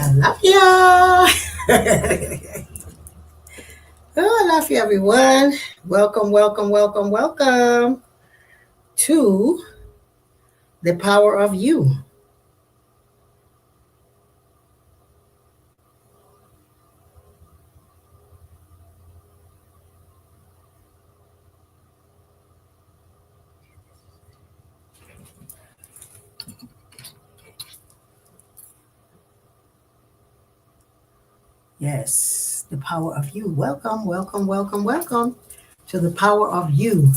I love you. I love you, everyone. Welcome, welcome, welcome, welcome to the power of you. Yes, the power of you. Welcome, welcome, welcome, welcome to the power of you.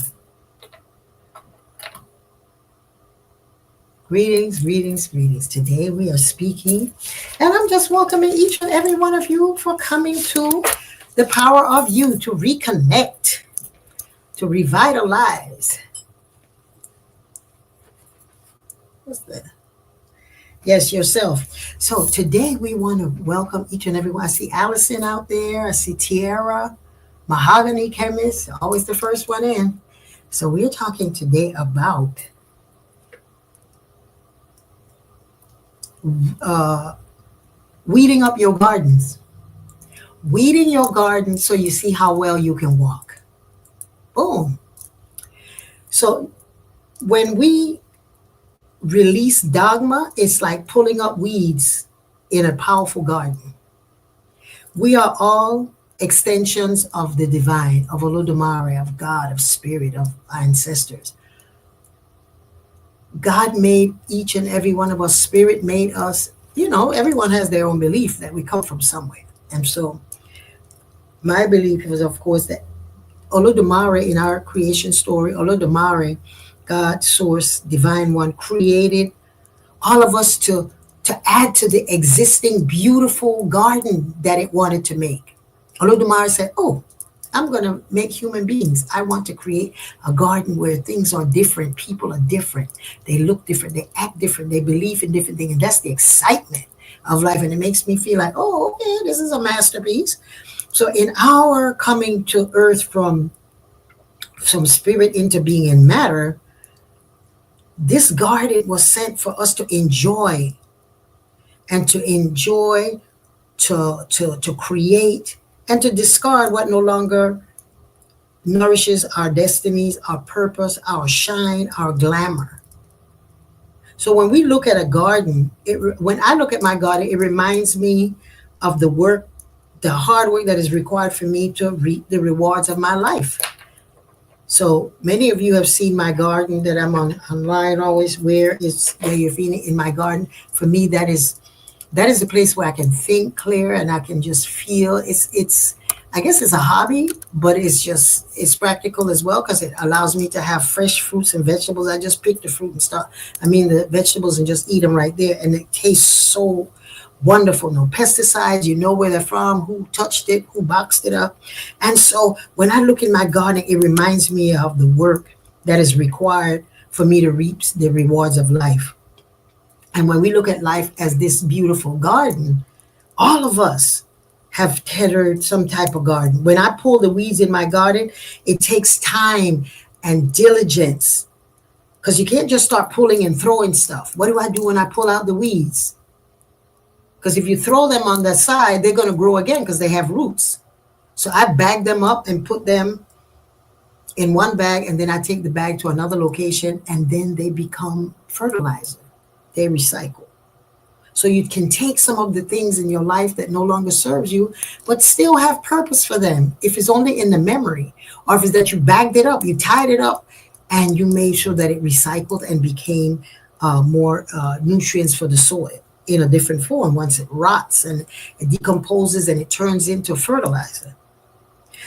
Greetings, greetings, greetings. Today we are speaking, and I'm just welcoming each and every one of you for coming to the power of you to reconnect, to revitalize. What's that? Yes, yourself. So today we want to welcome each and every one. I see Allison out there. I see Tiara, Mahogany Chemist, always the first one in. So we're talking today about uh, weeding up your gardens. Weeding your garden so you see how well you can walk. Boom. So when we release dogma, it's like pulling up weeds in a powerful garden. We are all extensions of the divine, of Olodumare, of God, of spirit, of our ancestors. God made each and every one of us, spirit made us. Everyone has their own belief that we come from somewhere. And so my belief is, of course, that Olodumare in our creation story, Olodumare, God, source, divine one, created all of us to add to the existing beautiful garden that it wanted to make. Olodumare said, oh, I'm going to make human beings. I want to create a garden where things are different. People are different. They look different. They act different. They believe in different things. And that's the excitement of life. And it makes me feel like, oh, okay, this is a masterpiece. So in our coming to earth from spirit into being in matter, this garden was sent for us to enjoy and to create and to discard what no longer nourishes our destinies, our purpose, our shine, our glamour. So when we look at a garden, when I look at my garden, it reminds me of the work, the hard work that is required for me to reap the rewards of my life. So many of you have seen my garden that I'm online always. Where is Yeyefini in my garden? For me, that is the place where I can think clear and I can just feel. It's I guess it's a hobby, but it's practical as well because it allows me to have fresh fruits and vegetables. I just pick the fruit and stuff. The vegetables and just eat them right there, and it tastes so wonderful. No pesticides. You know where they're from, who touched it, who boxed it up. And so when I look in my garden, it reminds me of the work that is required for me to reap the rewards of life. And when we look at life as this beautiful garden, all of us have tethered some type of garden. When I pull the weeds in my garden, it takes time and diligence because you can't just start pulling and throwing stuff. What do I do when I pull out the weeds? Because if you throw them on the side, they're going to grow again because they have roots. So I bag them up and put them in one bag, and then I take the bag to another location, and then they become fertilizer. They recycle. So you can take some of the things in your life that no longer serves you, but still have purpose for them. If it's only in the memory, or if it's that you bagged it up, you tied it up, and you made sure that it recycled and became more nutrients for the soil in a different form once it rots and it decomposes and it turns into fertilizer.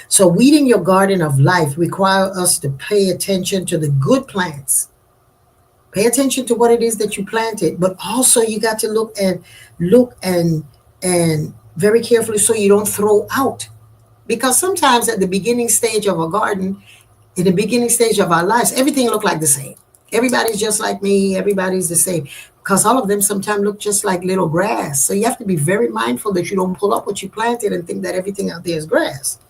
So weeding your garden of life requires us to pay attention to the good plants. Pay attention to what it is that you planted, but also you got to look and very carefully so you don't throw out. Because sometimes at the beginning stage of a garden, in the beginning stage of our lives, everything look like the same. Everybody's just like me. Everybody's the same. Because all of them sometimes look just like little grass. So you have to be very mindful that you don't pull up what you planted and think that everything out there is grass.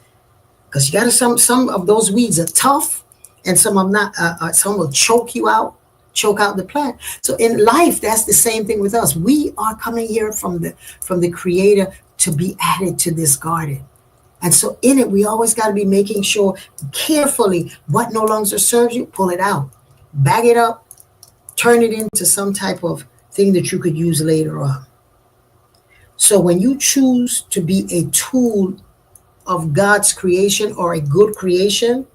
Because you got to some of those weeds are tough, and some of not. Some will choke you out. choke out the plant. So in life, that's the same thing with us. We are coming here from the Creator to be added to this garden. And so in it, we always got to be making sure carefully what no longer serves you, pull it out, bag it up, turn it into some type of thing that you could use later on. So when you choose to be a tool of God's creation or a good creation,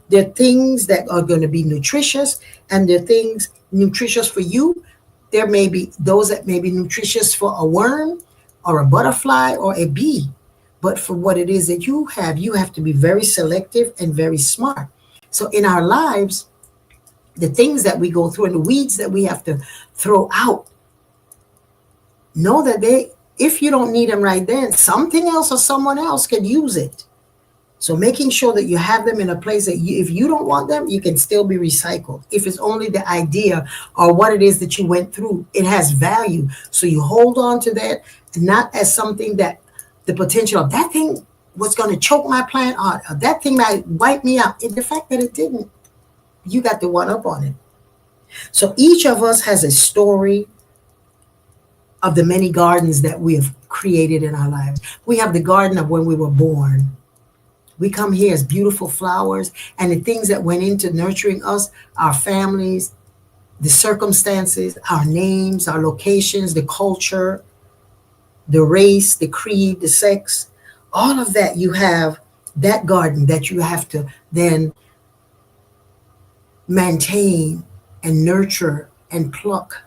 there are things that are going to be nutritious, and there are things nutritious for you. There may be those that may be nutritious for a worm or a butterfly or a bee. But for what it is that you have to be very selective and very smart. So in our lives, the things that we go through and the weeds that we have to throw out, know that if you don't need them right then, something else or someone else can use it. So making sure that you have them in a place that if you don't want them, you can still be recycled. If it's only the idea or what it is that you went through, it has value. So you hold on to that, not as something that the potential of that thing was going to choke my plant or that thing might wipe me out. And the fact that it didn't, you got the one up on it. So each of us has a story of the many gardens that we have created in our lives. We have the garden of when we were born. We come here as beautiful flowers, and the things that went into nurturing us, our families, the circumstances, our names, our locations, the culture, the race, the creed, the sex, all of that, you have that garden that you have to then maintain and nurture and pluck.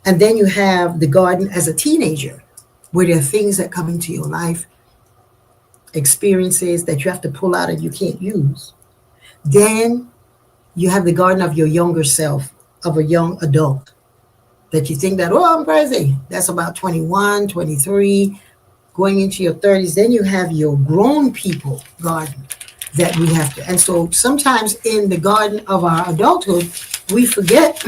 And then you have the garden as a teenager, where there are things that come into your life, experiences that you have to pull out and you can't use. Then you have the garden of your younger self, of a young adult, that you think that, oh, I'm crazy. That's about 21, 23, going into your 30s. Then you have your grown people garden that we have to. And so sometimes in the garden of our adulthood, we forget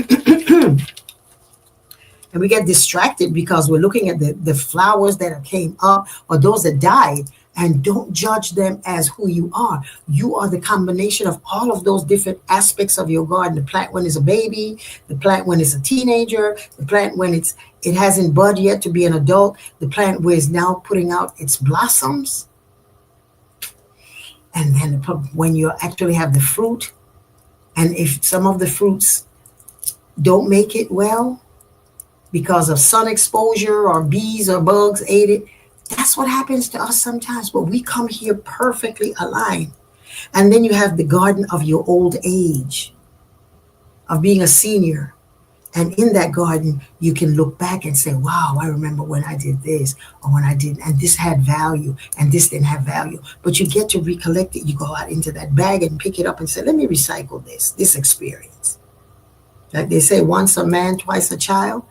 and we get distracted because we're looking at the flowers that came up or those that died. And don't judge them as who you are. You are the combination of all of those different aspects of your garden. The plant when it's a baby, the plant when it's a teenager, the plant when it hasn't bud yet to be an adult, the plant where it's now putting out its blossoms. And then when you actually have the fruit, and if some of the fruits don't make it well because of sun exposure or bees or bugs ate it, that's what happens to us sometimes, but we come here perfectly aligned. And then you have the garden of your old age, of being a senior. And in that garden, you can look back and say, wow, I remember when I did this or when I didn't, and this had value and this didn't have value. But you get to recollect it. You go out into that bag and pick it up and say, let me recycle this experience. Like they say, once a man, twice a child.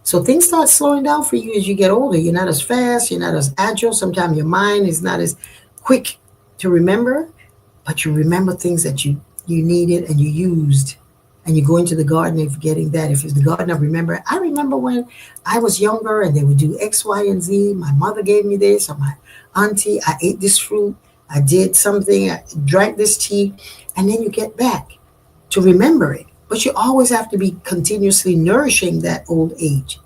So things start slowing down for you as you get older. You're not as fast. You're not as agile. Sometimes your mind is not as quick to remember, but you remember things that you needed and you used. And you go into the garden of getting that. If it's the garden of remember, I remember when I was younger and they would do X, Y, and Z. My mother gave me this, or my auntie, I ate this fruit. I did something. I drank this tea. And then you get back to remember it. But you always have to be continuously nourishing that old age.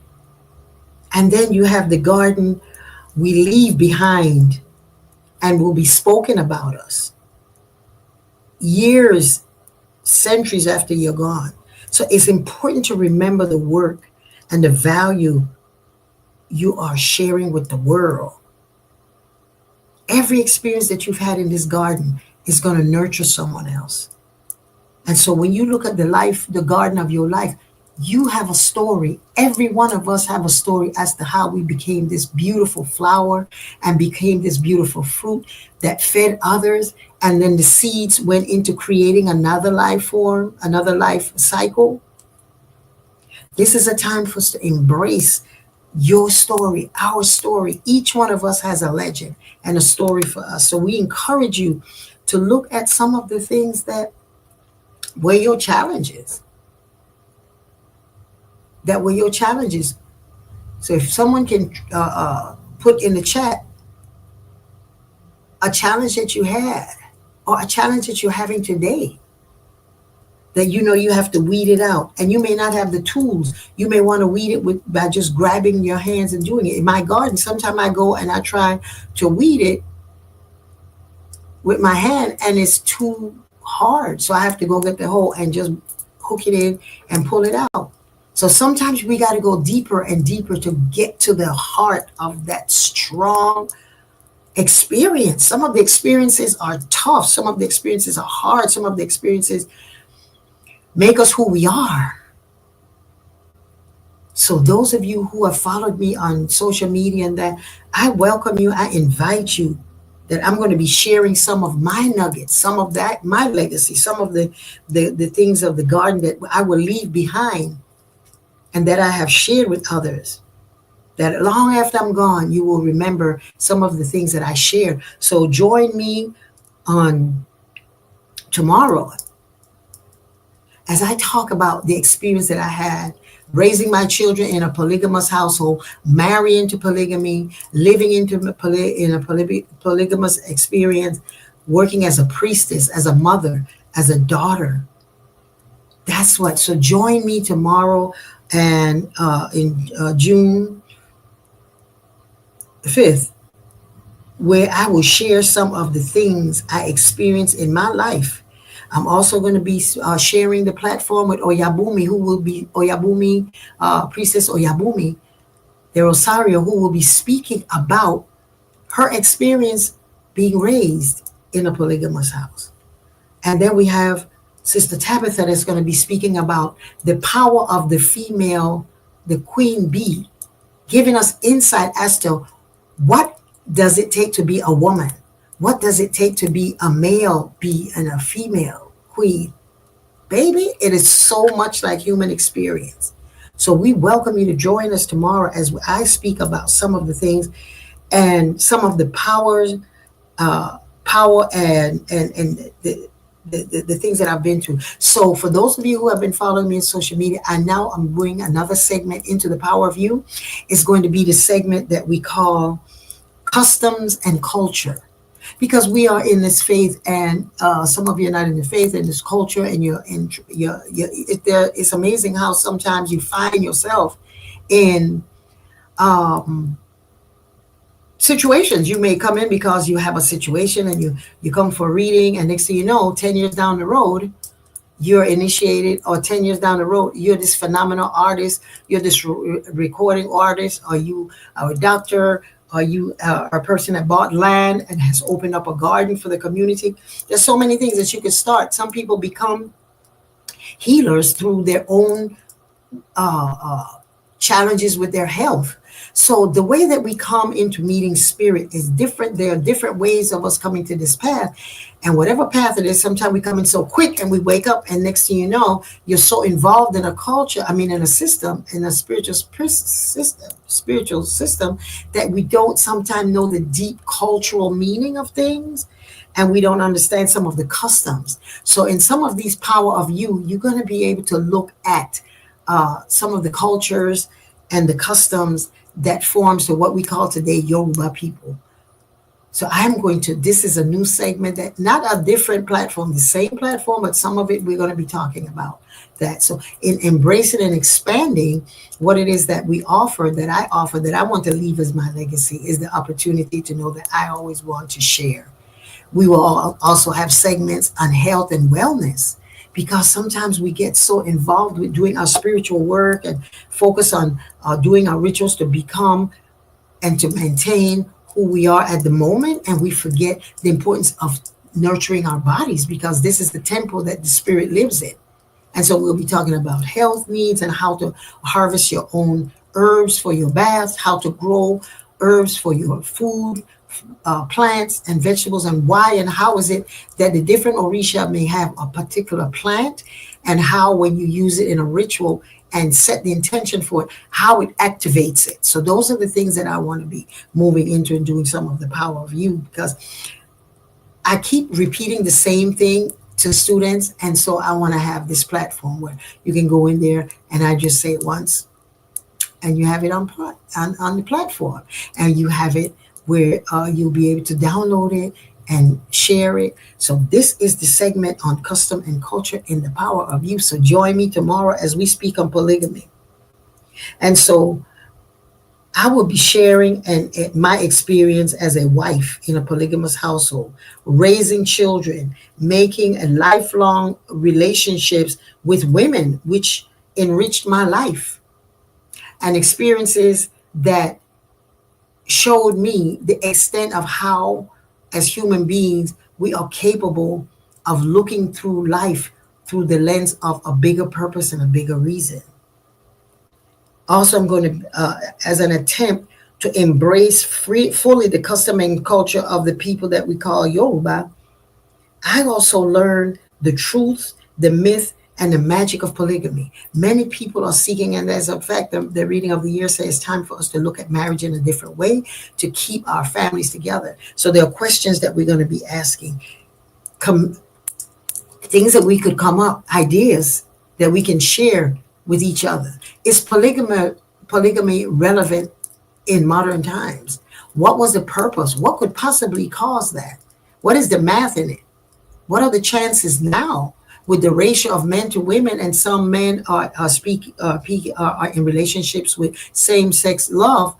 And then you have the garden we leave behind and will be spoken about us years, centuries after you're gone. So it's important to remember the work and the value you are sharing with the world. Every experience that you've had in this garden is going to nurture someone else. And so when you look at the garden of your life, you have a story. Every one of us have a story as to how we became this beautiful flower and became this beautiful fruit that fed others. And then the seeds went into creating another life form, another life cycle. This is a time for us to embrace your story, our story. Each one of us has a legend and a story for us. So we encourage you to look at some of the things that were your challenges. That were your challenges. So if someone can put in the chat a challenge that you had or a challenge that you're having today, that you know you have to weed it out, and you may not have the tools. You may want to weed it with by just grabbing your hands and doing it. In my garden, sometimes I go and I try to weed it with my hand, and it's too hard, so I have to go get the hoe and just hook it in and pull it out. So sometimes we got to go deeper and deeper to get to the heart of that strong experience. Some of the experiences are tough, some of the experiences are hard, some of the experiences make us who we are. So those of you who have followed me on social media and that, I welcome you, I invite you, that I'm going to be sharing some of my nuggets, some of that, my legacy, some of the things of the garden that I will leave behind and that I have shared with others. That long after I'm gone, you will remember some of the things that I shared. So join me on tomorrow as I talk about the experience that I had raising my children in a polygamous household, marrying to polygamy, living in a polygamous experience, working as a priestess, as a mother, as a daughter. That's what. So join me tomorrow and in June 5th, where I will share some of the things I experienced in my life. I'm also going to be sharing the platform with Oyabumi, who will be Oyabumi, Priestess Oyabumi, the Rosario, who will be speaking about her experience being raised in a polygamous house. And then we have Sister Tabitha that's going to be speaking about the power of the female, the queen bee, giving us insight as to what does it take to be a woman? What does it take to be a male bee and a female queen? Baby, it is so much like human experience. So we welcome you to join us tomorrow as I speak about some of the things and some of the power and the things that I've been through. So for those of you who have been following me on social media, I'm bringing another segment into the Power of You. It's going to be the segment that we call Customs and Culture, because we are in this faith, and some of you are not in the faith and this culture, and it's amazing how sometimes you find yourself in situations. You may come in because you have a situation and you come for a reading, and next thing you know, 10 years down the road, you're initiated, or 10 years down the road, you're this phenomenal artist, you're this recording artist, or you are a doctor, or you are a person that bought land and has opened up a garden for the community. There's so many things that you can start. Some people become healers through their own challenges with their health. So the way that we come into meeting spirit is different. There are different ways of us coming to this path. And whatever path it is, sometimes we come in so quick and we wake up, and next thing you know, you're so involved in a culture, in a system, in a spiritual system, that we don't sometimes know the deep cultural meaning of things, and we don't understand some of the customs. So in some of these Power of You, you're going to be able to look at some of the cultures and the customs that forms to what we call today Yoruba people. So this is a new segment, that not a different platform, the same platform, but some of it we're going to be talking about that. So in embracing and expanding what it is that we offer, that I want to leave as my legacy, is the opportunity to know that I always want to share. We will also have segments on health and wellness, because sometimes we get so involved with doing our spiritual work and focus on doing our rituals to become and to maintain who we are at the moment, and we forget the importance of nurturing our bodies, because this is the temple that the spirit lives in. And so we'll be talking about health needs and how to harvest your own herbs for your baths, how to grow herbs for your food, plants and vegetables, and why and how is it that the different orisha may have a particular plant, and how when you use it in a ritual and set the intention for it, how it activates it. So those are the things that I want to be moving into and doing some of the Power of You, because I keep repeating the same thing to students, and so I want to have this platform where you can go in there and I just say it once and you have it on the platform, and you have it where you'll be able to download it and share it. So this is the segment on custom and culture in the power of youth. So join me tomorrow as we speak on polygamy. And so I will be sharing my experience as a wife in a polygamous household, raising children, making a lifelong relationships with women, which enriched my life, and experiences that showed me the extent of how, as human beings, we are capable of looking through life through the lens of a bigger purpose and a bigger reason. Also, I'm going to, as an attempt to embrace fully the custom and culture of the people that we call Yoruba, I also learned the truth, the myth, and the magic of polygamy. Many people are seeking, and as a fact, the reading of the year says it's time for us to look at marriage in a different way to keep our families together. So there are questions that we're going to be asking, things that we could come up, ideas that we can share with each other. Is polygamy relevant in modern times? What was the purpose? What could possibly cause that? What is the math in it? What are the chances now with the ratio of men to women, and some men are in relationships with same-sex love?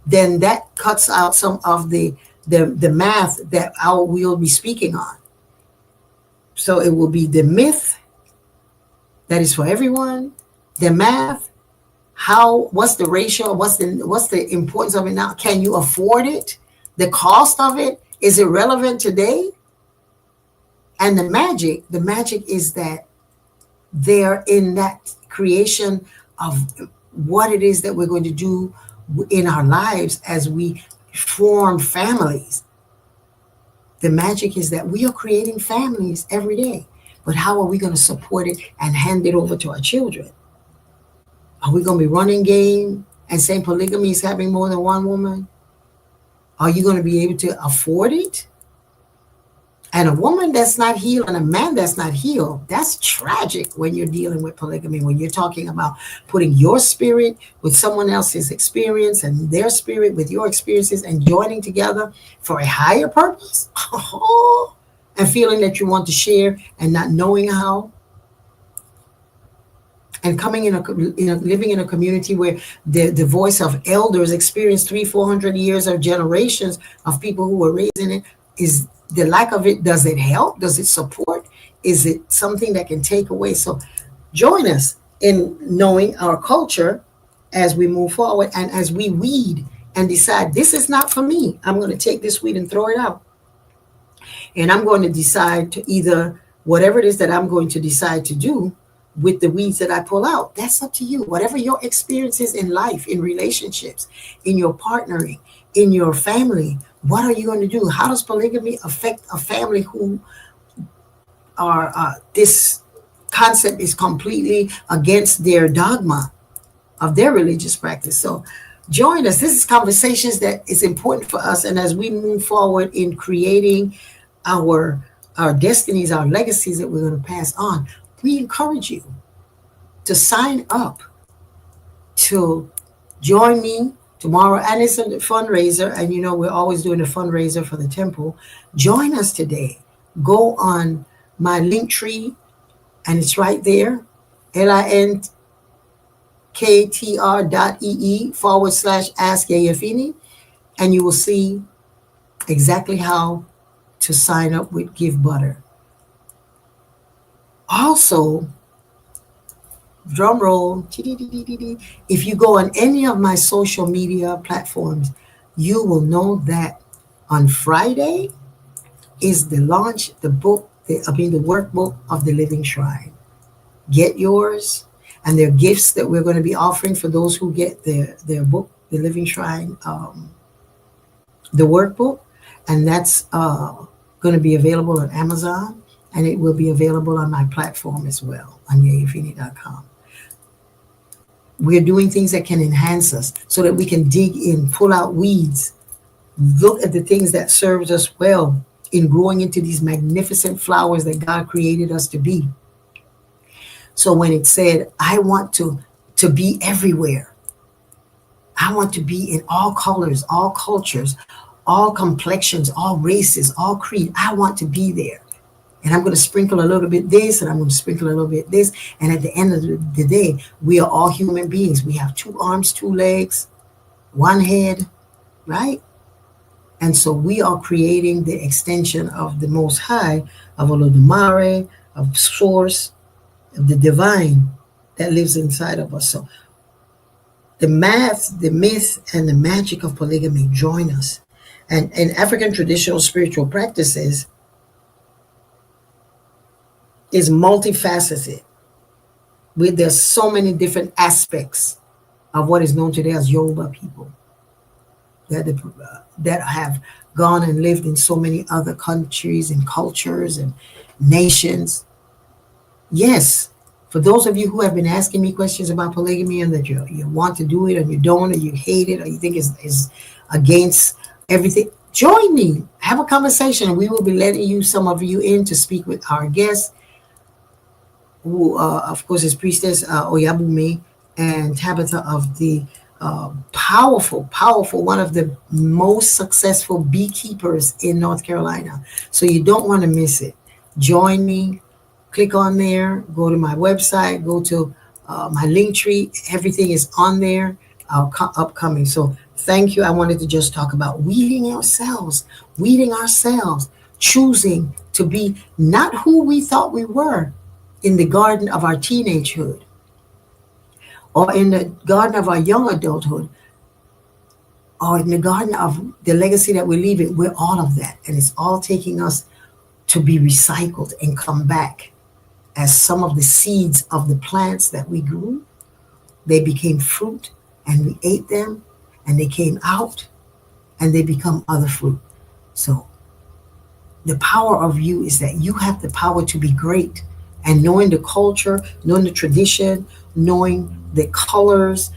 Then that cuts out some of the math that we'll be speaking on. So it will be the myth that is for everyone, the math, what's the ratio, what's the importance of it now? Can you afford it? The cost of it, is it relevant today? And the magic is that they're in that creation of what it is that we're going to do in our lives as we form families. The magic is that we are creating families every day. But how are we going to support it and hand it over to our children? Are we going to be running game and saying polygamy is having more than one woman? Are you going to be able to afford it? And a woman that's not healed and a man that's not healed, that's tragic when you're dealing with polygamy, when you're talking about putting your spirit with someone else's experience and their spirit with your experiences and joining together for a higher purpose. And feeling that you want to share and not knowing how. And coming living in a community where the voice of elders experienced 300-400 years of generations of people who were raised in it, is the lack of it. Does it help? Does it support? Is it something that can take away? So join us in knowing our culture as we move forward and as we weed and decide, this is not for me. I'm going to take this weed and throw it out. And I'm going to decide to either, whatever it is that I'm going to decide to do with the weeds that I pull out, that's up to you. Whatever your experiences in life, in relationships, in your partnering, in your family, what are you going to do? How does polygamy affect a family who are, this concept is completely against their dogma of their religious practice? So join us. This is conversations that is important for us. And as we move forward in creating our destinies, our legacies that we're going to pass on, we encourage you to sign up to join me tomorrow. And it's a fundraiser. And you know, we're always doing a fundraiser for the temple. Join us today. Go on my link tree, and it's right there. linktr.ee/ask Yeyefini. And you will see exactly how to sign up with Give Butter. Also, drum roll, if you go on any of my social media platforms, you will know that on Friday is the launch, the workbook of the Living Shrine. Get yours. And there are gifts that we're going to be offering for those who get their book, the Living Shrine, the workbook. And that's going to be available on Amazon. And it will be available on my platform as well, on Yeyefini.com. We're doing things that can enhance us so that we can dig in, pull out weeds, look at the things that serves us well in growing into these magnificent flowers that God created us to be. So when it said, I want to be everywhere, I want to be in all colors, all cultures, all complexions, all races, all creed. I want to be there. And I'm going to sprinkle a little bit this, and I'm going to sprinkle a little bit this. And at the end of the day, we are all human beings. We have 2 arms, 2 legs, 1 head, right? And so we are creating the extension of the Most High, of Olodumare, of Source, of the divine that lives inside of us. So the math, the myth, and the magic of polygamy join us. And in African traditional spiritual practices is multifaceted. There's so many different aspects of what is known today as Yoruba people that have gone and lived in so many other countries and cultures and nations. Yes, for those of you who have been asking me questions about polygamy and that you want to do it and you don't, or you hate it, or you think is against everything, join me. Have a conversation, and we will be letting you, some of you, in to speak with our guests, who, of course, is Priestess Oyabume and Tabitha of the powerful, one of the most successful beekeepers in North Carolina. So you don't want to miss it. Join me. Click on there. Go to my website. Go to my link tree. Everything is on there. Upcoming. So thank you. I wanted to just talk about weeding ourselves, choosing to be not who we thought we were in the garden of our teenagehood or in the garden of our young adulthood or in the garden of the legacy that we're leaving. We're all of that. And it's all taking us to be recycled and come back as some of the seeds of the plants that we grew. They became fruit and we ate them, and they came out and they become other fruit. So the power of you is that you have the power to be great. And knowing the culture, knowing the tradition, knowing the colors,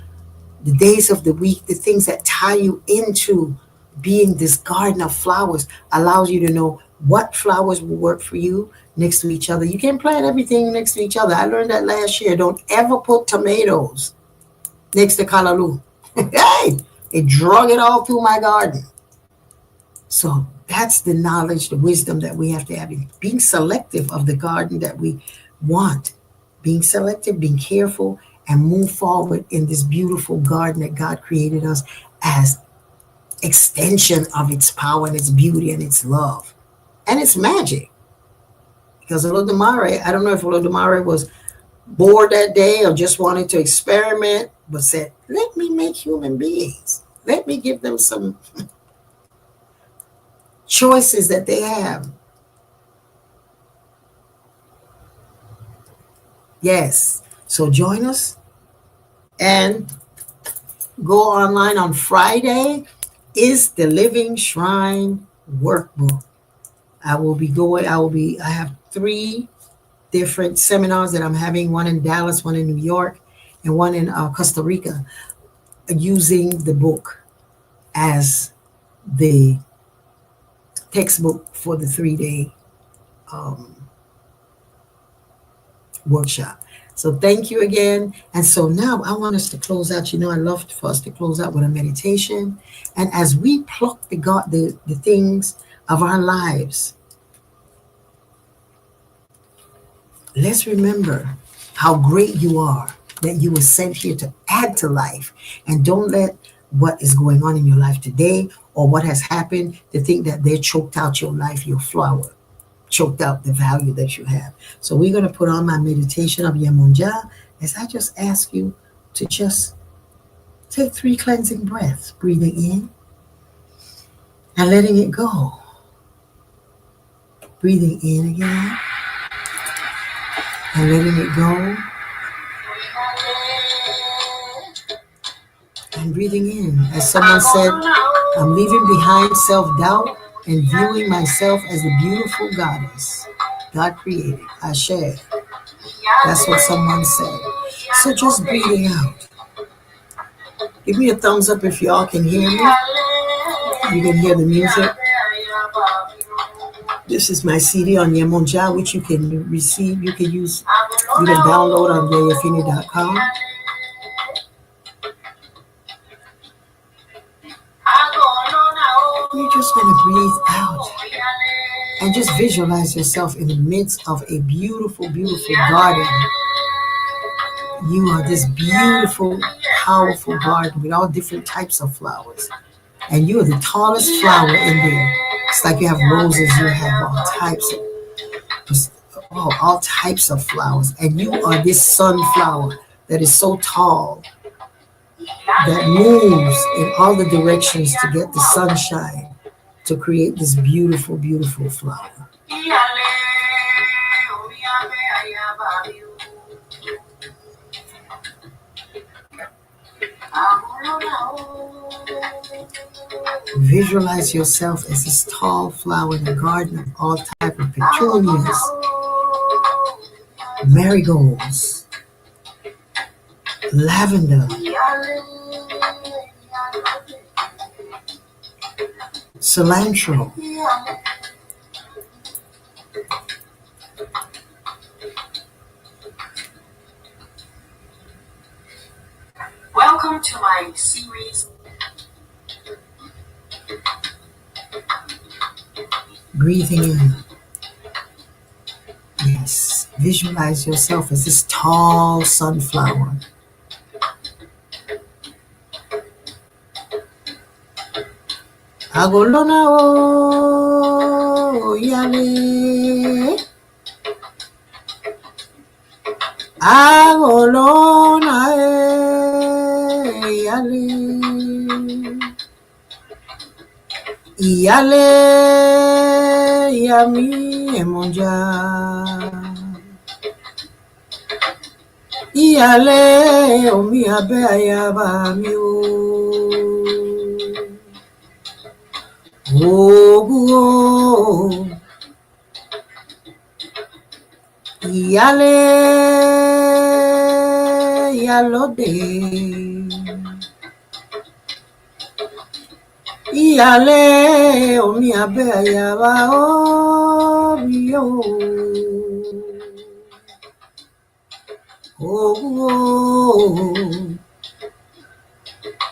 the days of the week, the things that tie you into being this garden of flowers allows you to know what flowers will work for you next to each other. You can't plant everything next to each other. I learned that last year. Don't ever put tomatoes next to callaloo. Hey, it drug it all through my garden. So that's the knowledge, the wisdom that we have to have in being selective of the garden that we want. Being selective, being careful, and move forward in this beautiful garden that God created us as extension of its power and its beauty and its love and its magic. Because Olodumare, I don't know if Olodumare was bored that day or just wanted to experiment, but said, let me make human beings. Let me give them some choices that they have. Yes. So join us and go online on Friday is the Living Shrine Workbook. I have 3 different seminars that I'm having, one in Dallas, one in New York, and one in Costa Rica, using the book as the textbook for the 3-day workshop. So thank you again. And so now I want us to close out. I love for us to close out with a meditation. And as we pluck the things of our lives, let's remember how great you are, that you were sent here to add to life. And don't let what is going on in your life today or what has happened to think that they choked out your life, your flower, choked out the value that you have. So we're going to put on my meditation of Yemonja as I just ask you to just take 3 cleansing breaths, breathing in and letting it go. Breathing in again and letting it go. And breathing in. As someone said, I'm leaving behind self-doubt and viewing myself as the beautiful goddess God created. Ashe. That's what someone said. So just breathing out. Give me a thumbs up if y'all can hear me. You can hear the music. This is my CD on Yemonja, which you can receive. You can download on Yeyefini.com. You're just going to breathe out and just visualize yourself in the midst of a beautiful, beautiful garden. You are this beautiful, powerful garden with all different types of flowers. And you are the tallest flower in there. It's like you have roses, you have all types of flowers. And you are this sunflower that is so tall that moves in all the directions to get the sunshine to create this beautiful, beautiful flower. Visualize yourself as this tall flower in a garden of all types of petunias, marigolds, lavender, cilantro, welcome to my series. Breathing in. Yes, visualize yourself as this tall sunflower. Agolona o yale, agolona yale, yale yami emonja, yale omi abe ayaba mi o. Oh, yale, yalode, yale, omi abe ayaba omi o. Oh,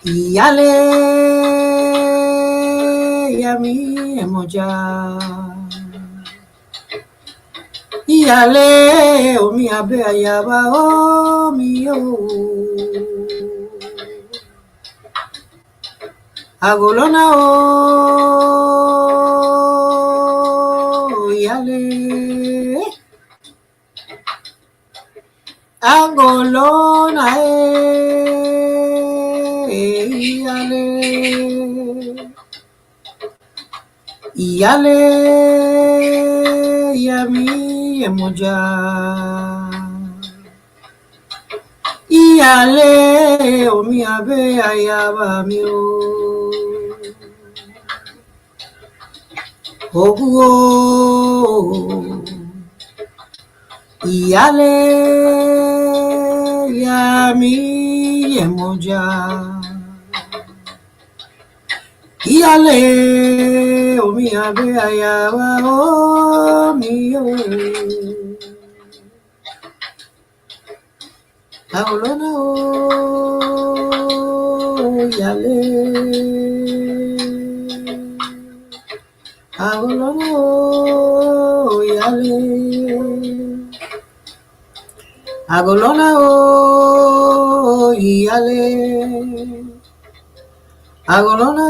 yale, yami emoja, yale, omi abe ayaba omi o. Agolona o yale, agolona yale, yale yami emoja, yale omi abe ayaba mi o. Oh, yale yami emoja, yale omi abe ayaba omi o. Agolona o yale, agolona o yale, agolona o yale, agolona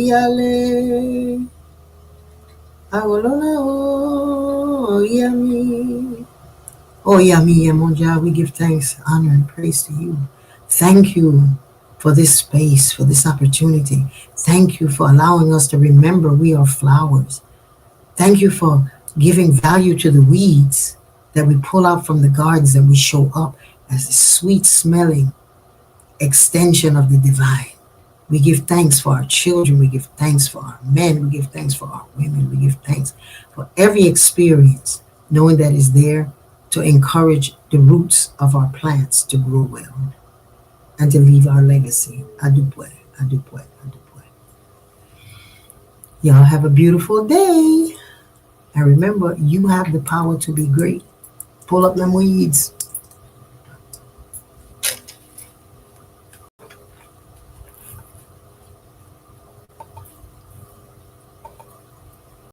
yale, agolona o yami. Oh, yami yemonja, we give thanks, honor, and praise to you. Thank you for this space, for this opportunity. Thank you for allowing us to remember we are flowers. Thank you for giving value to the weeds that we pull out from the gardens and we show up as a sweet smelling extension of the divine. We give thanks for our children. We give thanks for our men. We give thanks for our women. We give thanks for every experience, knowing that is there to encourage the roots of our plants to grow well and to leave our legacy. Adupwe, adupwe, adupwe. Y'all have a beautiful day. And remember, you have the power to be great. Pull up them weeds.